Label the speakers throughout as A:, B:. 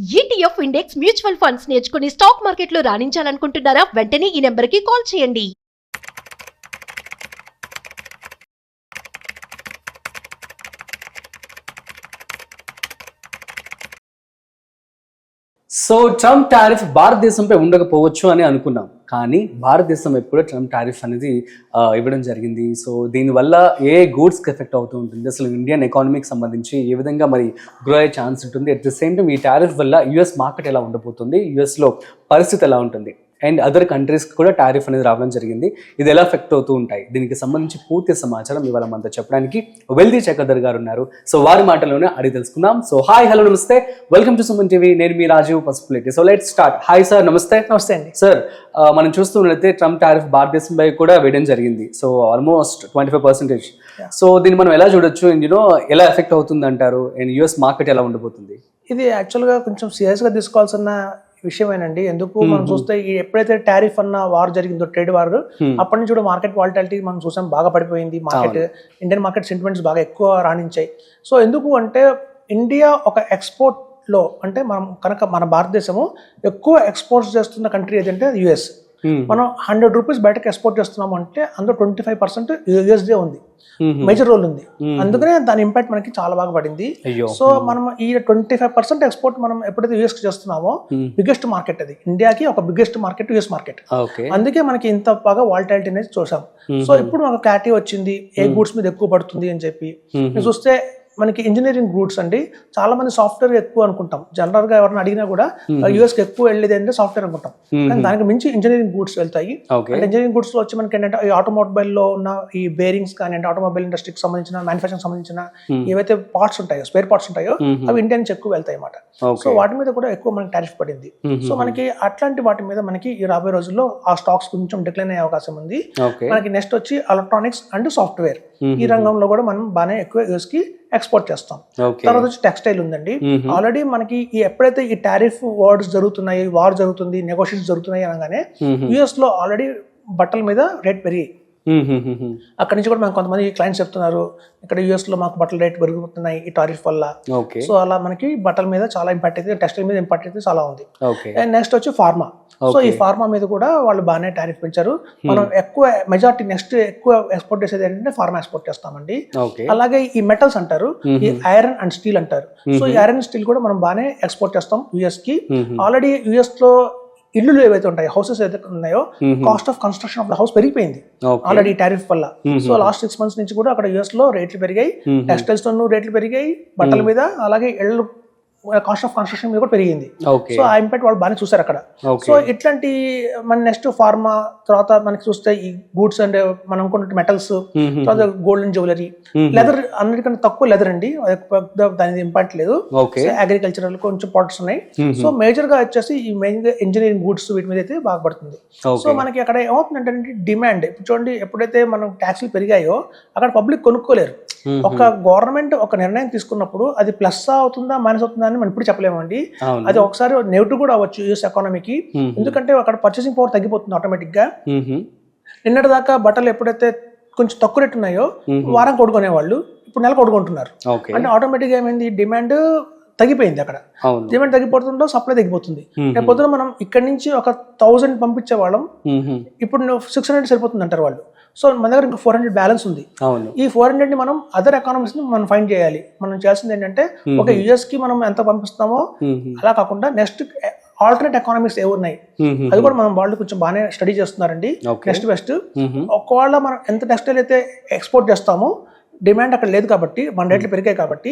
A: ETF index mutual funds నేర్చుకుని stock మార్కెట్లో రాణించాలనుకుంటున్నారా? వెంటనే ఈ నెంబర్కి కాల్ చేయండి.
B: సో ట్రంప్ టారిఫ్ భారతదేశంపై ఉండకపోవచ్చు అని అనుకున్నాం, కానీ భారతదేశం ఎప్పుడో ట్రంప్ టారిఫ్ అనేది ఇవ్వడం జరిగింది. సో దీనివల్ల ఏ గూడ్స్కి ఎఫెక్ట్ అవుతూ ఉంటుంది, అసలు ఇండియన్ ఎకానమీకి సంబంధించి ఏ విధంగా మరి గ్రో అయ్యే ఛాన్స్ ఉంటుంది, అట్ ద సేమ్ టైం ఈ టారిఫ్ వల్ల యూఎస్ మార్కెట్ ఎలా ఉండబోతుంది, యూఎస్లో పరిస్థితి ఎలా ఉంటుంది, అండ్ అదర్ కంట్రీస్కి కూడా టారిఫ్ అనేది రావడం జరిగింది. ఇది ఎలా ఎఫెక్ట్ అవుతూ ఉంటాయి, దీనికి సంబంధించి పూర్తి సమాచారం ఇవాళ మనతో చెప్పడానికి వెల్దీ చక్రధర్ గారు ఉన్నారు. సో వారి మాటలోనే అడిగి తెలుసుకుందాం. సో హాయ్, హలో, నమస్తే, వెల్కమ్ టు సుమన్ టీవీ. నేను మీ Rajiv Pasupuleti. So let's start. Hi sir, నమస్తే.
C: నమస్తే అండి
B: సార్. మనం చూస్తున్నట్లయితే ట్రంప్ టారిఫ్ భారతదేశంపై కూడా వేయడం జరిగింది. So almost 25%. సో దీన్ని మనం ఎలా చూడొచ్చు, అండ్ ఎలా ఎఫెక్ట్ అవుతుంది అంటారు, అండ్ యూఎస్ మార్కెట్ ఎలా ఉండబోతుంది?
C: ఇది యాక్చువల్గా కొంచెం సీరియస్గా తీసుకోవాల్సిన విషయమేనండి. ఎందుకు మనం చూస్తే ఎప్పుడైతే టారిఫ్ అన్న వార్ జరిగిందో, ట్రేడ్ వార్, అప్పటి నుంచి కూడా మార్కెట్ వాలిటాలిటీ మనం చూసాం, బాగా పడిపోయింది. ఇండియన్ మార్కెట్ సెంటిమెంట్స్ బాగా ఎక్కువ రాణించాయి. సో ఎందుకు అంటే ఇండియా ఒక ఎక్స్పోర్ట్ లో, అంటే మనం కనుక మన భారతదేశము ఎక్కువ ఎక్స్పోర్ట్స్ చేస్తున్న కంట్రీ ఏదంటే యుఎస్. మనం 100 రూపీస్ బయటకు ఎక్స్పోర్ట్ చేస్తున్నాము అంటే అందులో 25% యుఎస్డే ఉంది, మేజర్ రోల్ ఉంది. అందుకనే దాని ఇంపాక్ట్ మనకి చాలా బాగా పడింది. సో మనం ఈ 25% ఎక్స్పోర్ట్ మనం ఎప్పుడైతే యుఎస్ కి చేస్తున్నామో, బిగ్గెస్ట్ మార్కెట్ అది ఇండియాకి, ఒక బిగ్గెస్ట్ మార్కెట్ యుఎస్ మార్కెట్. అందుకే మనకి ఇంత బాగా వాలిటాలిటీ అనేది చూసాం. సో ఇప్పుడు మనకు క్లారిటీ వచ్చింది ఏ గూడ్స్ మీద ఎక్కువ పడుతుంది అని చెప్పి. చూస్తే మనకి ఇంజనీరింగ్ గూడ్స్ అండి, చాలా మంది సాఫ్ట్వేర్ ఎక్కువ అనుకుంటాం. జనరల్ గా ఎవరైనా అడిగినా కూడా యూఎస్ కి ఎక్కువ వెళ్ళేది అంటే సాఫ్ట్వేర్ అనుకుంటాం, కానీ దానికి మించి ఇంజనీరింగ్ గూడ్స్ వెళ్తాయి. అంటే ఇంజనీరింగ్ గూడ్స్ లో వచ్చి మనకి ఏంటంటే ఈ ఆటోమొబైల్ లో ఉన్న ఈ బేరింగ్స్ కానీ, అంటే ఆటోమొబైల్ ఇండస్ట్రీకి సంబంధించిన, మ్యానుఫాక్చరింగ్ సంబంధించిన ఏవైతే పార్ట్స్ ఉంటాయో, స్పేర్ పార్ట్స్ ఉంటాయో, అవి ఇండియా నుంచి ఎక్కువ వెళ్తాయి అన్నమాట. సో వాటి మీద కూడా ఎక్కువ మనకి టారిఫ్ పడింది. సో మనకి అట్లాంటి వాటి మీద మనకి ఈ రాబోయే రోజుల్లో ఆ స్టాక్స్ కొంచెం డిక్లైన్ అయ్యే అవకాశం ఉంది. మనకి నెక్స్ట్ వచ్చి ఎలక్ట్రానిక్స్ అండ్ సాఫ్ట్వేర్, ఈ రంగంలో కూడా మనం బాగానే ఎక్కువ యూఎస్ కి ఎక్స్పోర్ట్ చేస్తాం. తర్వాత వచ్చి టెక్స్టైల్ ఉందండి. ఆల్రెడీ మనకి ఎప్పుడైతే ఈ టారిఫ్ వర్డ్స్ జరుగుతున్నాయి, వార్ జరుగుతుంది, నెగోషియేషన్స్ జరుగుతున్నాయి అనగానే యుఎస్ లో ఆల్రెడీ బట్టల మీద రేట్ పెరిగాయి. అక్కడి నుంచి కూడా మనకు కొంతమంది క్లయింట్స్ చెప్తున్నారు, ఇక్కడ యుఎస్ లో మాకు బట్టల రేట్ పెరుగుతున్నాయి ఈ టారిఫ్ వల్ల. సో అలా మనకి బట్టల మీద చాలా ఇంపాక్ట్ అయితే, టెక్స్టైల్ మీద ఇంపాక్ట్ అయితే చాలా ఉంది. అండ్ నెక్స్ట్ వచ్చి ఫార్మా. సో ఈ ఫార్మా మీద కూడా వాళ్ళు బాగానే టారిఫ్ పెంచారు. మనం ఎక్కువ మెజారిటీ నెక్స్ట్ ఎక్కువ ఎక్స్పోర్ట్ చేసేది ఏంటంటే ఫార్మా ఎక్స్పోర్ట్ చేస్తామండి. అలాగే ఈ మెటల్స్ అంటారు, ఈ ఐరన్ అండ్ స్టీల్ అంటారు. సో ఈ ఐరన్ స్టీల్ కూడా మనం బాగానే ఎక్స్పోర్ట్ చేస్తాం యుఎస్ కి. ఆల్రెడీ యుఎస్ లో ఇల్లు ఏవైతే ఉంటాయో, హౌసెస్ ఏదైతే ఉన్నాయో, cost of construction of the house పెరిగిపోయింది ఆల్రెడీ టారిఫ్ వల్ల. సో లాస్ట్ 6 months నుంచి కూడా అక్కడ యుఎస్ లో రేట్లు పెరిగాయి, టెక్స్టైల్స్ లో రేట్లు పెరిగాయి, బట్టల మీద, అలాగే ఇళ్ళు కాస్ట్ ఆఫ్ కన్స్ట్రక్షన్ మీద కూడా పెరిగింది. సో ఆ ఇంపాక్ట్ వాళ్ళు బాగానే చూసారు అక్కడ. సో ఇట్లాంటి మన నెక్స్ట్ ఫార్మా, తర్వాత మనకి చూస్తే ఈ గూడ్స్ అండ్ మనం అనుకున్న మెటల్స్, తర్వాత గోల్డ్ అండ్ జ్యువెలరీ, లెదర్, అన్నిటికంటే తక్కువ లెదర్ అండి, దాని ఇంపాక్ట్ లేదు. అగ్రికల్చరల్ కొంచెం ప్రొడక్ట్స్ ఉన్నాయి. సో మేజర్ గా వచ్చేసి ఈ మెయిన్ గా ఇంజనీరింగ్ గూడ్స్, వీటి మీద అయితే బాగా పడుతుంది. సో మనకి అక్కడ ఏమవుతుందంటే డిమాండ్, ఇప్పుడు చూడండి, ఎప్పుడైతే మనం ట్యాక్స్లు పెరిగాయో అక్కడ పబ్లిక్ కొనుక్కోలేరు. ఒక గవర్నమెంట్ ఒక నిర్ణయం తీసుకున్నప్పుడు అది ప్లస్ అవుతుందా మైనస్ అవుతుందా అని మనం ఇప్పుడు చెప్పలేమండి. అది ఒకసారి నెగిటివ్ కూడా అవ్వచ్చు యూఎస్ ఎకానమీకి, ఎందుకంటే అక్కడ పర్చేసింగ్ పవర్ తగ్గిపోతుంది ఆటోమేటిక్ గా. నిన్నటి దాకా బట్టలు ఎప్పుడైతే కొంచెం తక్కువ రేటు ఉన్నాయో వారం కొడుకునేవాళ్ళు, ఇప్పుడు నెల కొడుకుంటున్నారు. అంటే ఆటోమేటిక్ గా ఏమైంది, డిమాండ్ తగ్గిపోయింది. అక్కడ డిమాండ్ తగ్గిపోతుందో సప్లై తగ్గిపోతుంది. రేపు పొద్దున మనం ఇక్కడ నుంచి ఒక 1000 పంపించే వాళ్ళం, ఇప్పుడు 600 సరిపోతుంది అంటారు వాళ్ళు. సో మన దగ్గర ఇంకా 400 బ్యాలెన్స్ ఉంది. ఈ 400 ని మనం అదర్ ఎకానమీస్ ని మనం ఫైండ్ చేయాలి. మనం చేయాల్సింది ఏంటంటే, ఒక యుఎస్ కి మనం ఎంత పంపిస్తామో అలా కాకుండా నెక్స్ట్ ఆల్టర్నేట్ ఎకానమీస్ ఏవి ఉన్నాయి అది కూడా మనం వాళ్ళు కొంచెం బాగానే స్టడీ చేస్తున్నారండి. నెక్స్ట్ బెస్ట్ ఒకవేళ మనం ఎంత టెక్స్టైల్ అయితే ఎక్స్పోర్ట్ చేస్తామో, డిమాండ్ అక్కడ లేదు కాబట్టి, మన రేట్లు పెరిగాయి కాబట్టి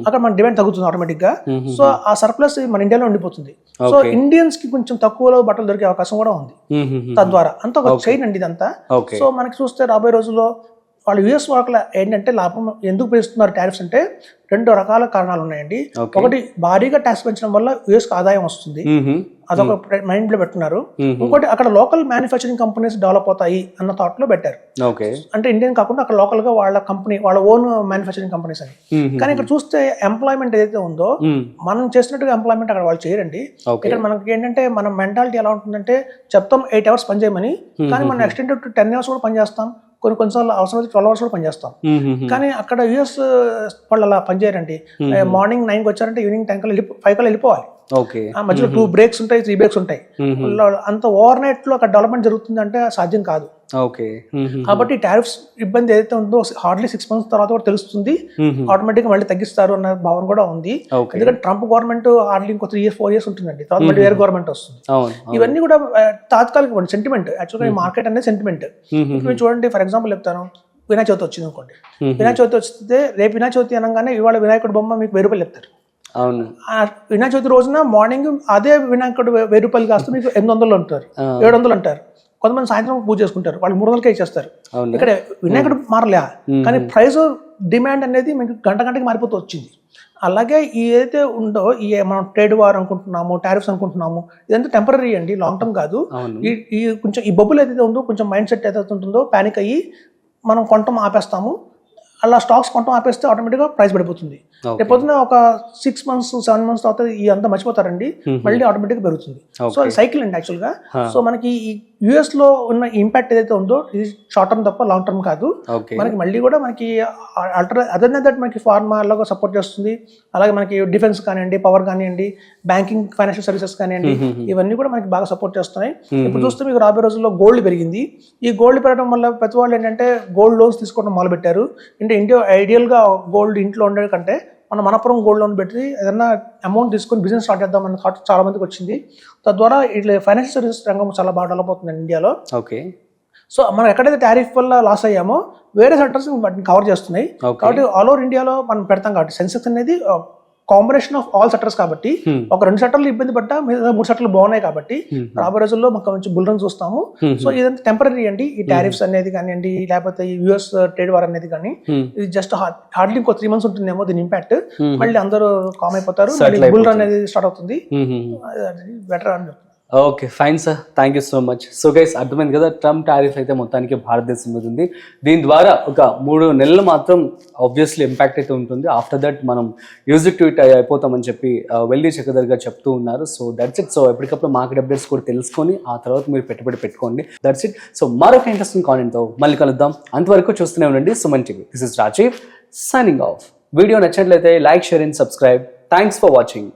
C: అక్కడ మన డిమాండ్ తగ్గుతుంది ఆటోమేటిక్ గా. సో ఆ సర్ప్లస్ మన ఇండియాలో ఉండిపోతుంది. సో ఇండియన్స్ కి కొంచెం తక్కువలో బట్టలు దొరికే అవకాశం కూడా ఉంది తద్వారా. అంతా ఒక చైన్ అండి ఇదంతా. సో మనకి చూస్తే రాబోయే రోజుల్లో వాళ్ళు యుఎస్ వాళ్ళ ఏంటంటే లాభం ఎందుకు పెంచుతున్నారు టారిఫ్స్ అంటే, 2 రకాల కారణాలు ఉన్నాయండి. ఒకటి, భారీగా ట్యాక్స్ పెంచడం వల్ల యుఎస్ కి ఆదాయం వస్తుంది, అదొక మైండ్ లో పెట్టున్నారు. ఇంకోటి, అక్కడ లోకల్ మ్యానుఫ్యాక్చరింగ్ కంపెనీస్ డెవలప్ అవుతాయి అన్న థాట్ లో పెట్టారు. అంటే ఇండియన్ కాకుండా అక్కడ లోకల్ గా వాళ్ళ కంపెనీ, వాళ్ళ ఓన్ మ్యానుఫ్యాక్చరింగ్ కంపెనీస్ అని. కానీ ఇక్కడ చూస్తే ఎంప్లాయ్మెంట్ ఏదైతే ఉందో, మనం చేసినట్టుగా ఎంప్లాయ్మెంట్ అక్కడ వాళ్ళు చేయరండి. ఇక్కడ మనకి ఏంటంటే, మన మెంటాలిటీ ఎలా ఉంటుందంటే, చెప్తాం 8 hours పని చేయమని, కానీ మనం ఎక్స్టెండెడ్ to 10 hours కూడా పని చేస్తాం, కొన్నిసార్లు అవసరం 12 hours కూడా పనిచేస్తాం. కానీ అక్కడ యుఎస్ వాళ్ళు అలా పనిచేయరండి. మార్నింగ్ 9కి వచ్చారంటే ఈవినింగ్ 10 కల్లా 5 కల్లా వెళ్ళిపోవాలి.
B: ఓకే.
C: ఆ మధ్యలో 2 బ్రేక్స్ ఉంటాయి, 3 బ్రేక్స్ ఉంటాయి. అంత ఓవర్ నైట్ లో అక్కడ డెవలప్మెంట్ జరుగుతుంది అంటే సాధ్యం కాదు.
B: ఓకే.
C: కాబట్టి టారిఫ్స్ ఇబ్బంది ఏదైతే ఉందో హార్డ్లీ 6 months తర్వాత కూడా తెలుస్తుంది, ఆటోమేటిక్ గా మళ్ళీ తగ్గిస్తారు అన్న భావన కూడా ఉంది. ఎందుకంటే ట్రంప్ గవర్నమెంట్ హార్డ్లీ ఇంకో 3 years 4 years ఉంటుందండి, తర్వాత మళ్ళీ వేరే గవర్నమెంట్ వస్తుంది. ఇవన్నీ కూడా తాత్కాలిక సెంటిమెంట్, యాక్చువల్గా ఈ మార్కెట్ అనేది సెంటిమెంట్. ఇప్పుడు చూడండి, ఫర్ ఎగ్జాంపుల్ చెప్తాను, వినాయక చవితి వచ్చింది అనుకోండి, వినాయక చవితి వస్తే రేపు వినాయక చవితి అనగానే ఇవాళ వినాయకుడు బొమ్మ మీకు 1000 రూపాయలు చెప్తారు. వినాయక చవితి రోజున మార్నింగ్ అదే వినాయకుడు 1000 రూపాయలు కాస్తూ మీకు 800 అంటారు, 700 అంటారు. కొంతమంది సాయంత్రం పూజ చేసుకుంటారు, వాళ్ళు 300కే ఇచ్చేస్తారు. ఇక్కడ వినాయకుడు మారలే, కానీ ప్రైస్ డిమాండ్ అనేది మీకు గంటకి మారిపోతూ వచ్చింది. అలాగే ఈ ఏదైతే ఉందో ఈ మనం ట్రేడ్ వార్ అనుకుంటున్నాము, టారిఫ్స్ అనుకుంటున్నాము, ఇదంతా టెంపరీ అండి, లాంగ్ టర్మ్ కాదు. ఈ కొంచెం ఈ బబుల్ ఏదైతే ఉందో, కొంచెం మైండ్ సెట్ ఏదైతే ఉంటుందో, ప్యానిక్ అయ్యి మనం కొనటం ఆపేస్తాము. అలా స్టాక్స్ కొనటం ఆపేస్తే ఆటోమేటిక్గా ప్రైస్ పడిపోతుంది. రేపొద్దున ఒక 6 months 7 months తర్వాత ఈ అంతా మర్చిపోతారండి, మళ్ళీ ఆటోమేటిక్గా పెరుగుతుంది. సో అది సైకిల్ అండి యాక్చువల్గా. సో మనకి ఈ యుఎస్ లో ఉన్న ఇంపాక్ట్ ఏదైతే ఉందో ఇది షార్ట్ టర్మ్ తప్ప లాంగ్ టర్మ్ కాదు. మనకి మళ్ళీ కూడా మనకి అదర్ దట్ మనకి ఫార్మా అలాగా సపోర్ట్ చేస్తుంది. అలాగే మనకి డిఫెన్స్ కానివ్వండి, పవర్ కానివ్వండి, బ్యాంకింగ్, ఫైనాన్షియల్ సర్వీసెస్ కానివ్వండి, ఇవన్నీ కూడా మనకి బాగా సపోర్ట్ చేస్తున్నాయి. ఇప్పుడు చూస్తే మీకు రాబోయే రోజుల్లో గోల్డ్ పెరిగింది. ఈ గోల్డ్ పెరగడం వల్ల ప్రతి వాళ్ళు ఏంటంటే గోల్డ్ లోన్స్ తీసుకోవడం మొదలు పెట్టారు. అంటే ఐడియల్గా గోల్డ్ ఇంట్లో ఉండే కంటే మనం మనపురం గోల్డ్ లోన్ పెట్టి ఏదైనా అమౌంట్ తీసుకొని బిజినెస్ స్టార్ట్ చేద్దామన్న థాట్ చాలా మందికి వచ్చింది. తద్వారా ఇట్లా ఫైనాన్షియల్ సర్వీసెస్ రంగం చాలా బాగా డెవలప్ అవుతుంది ఇండియాలో.
B: ఓకే.
C: సో మనం ఎక్కడైతే టారిఫ్ వల్ల లాస్ అయ్యామో వేరే సెక్టర్స్ వాటిని కవర్ చేస్తున్నాయి. కాబట్టి ఆల్ ఓవర్ ఇండియాలో మనం పెడతాం. కాబట్టి సెన్సెక్స్ అనేది కాంబినేషన్ ఆఫ్ ఆల్ సెక్టర్స్. కాబట్టి ఒక 2 సెక్టర్లు ఇబ్బంది పడ్డా 3 సెక్టర్లు బాగున్నాయి. కాబట్టి రాబోయే రోజుల్లో మాకు మంచి బుల్ రన్ చూస్తాము. సో ఇదంతా టెంపరీ అండి. ఈ టారిఫ్స్ అనేది కానివ్వండి, లేకపోతే ఈ యుఎస్ ట్రేడ్ వార్ అనేది కానీ, ఇది జస్ట్ హార్డ్లీ ఇంకో 3 months ఉంటుందేమో దీని ఇంపాక్ట్. మళ్ళీ అందరూ కామ్ అయిపోతారు, బుల్ రన్ అనేది స్టార్ట్ అవుతుంది. బెటర్ అని చెప్తాను.
B: Okay, fine sir, thank you so much. So guys, అర్థమైంది కదా, ట్రంప్ టారిఫ్ అయితే మొత్తానికి భారతదేశం మీద ఉంది. దీని ద్వారా ఒక 3 నెలలు మాత్రం ఆబ్వియస్లీ ఇంపాక్ట్ అయితే ఉంటుంది. ఆఫ్టర్ దట్ మనం యూజ్ టు ఇట్ అయిపోతామని చెప్పి వెల్డీ చక్రధర్ గారు చెప్తూ ఉన్నారు. So that's it. సో ఎప్పటికప్పుడు మార్కెట్ అప్డేట్స్ కూడా తెలుసుకొని ఆ తర్వాత మీరు పెట్టుబడి పెట్టుకోండి. That's it. సో మరొక ఇంట్రెస్టింగ్ కాంటెంట్తో మళ్ళీ కలుద్దాం. అంతవరకు చూస్తూనే ఉండండి Suman TV. This is Rajiv signing off. Video నచ్చినట్లయితే like, share and subscribe. Thanks for watching.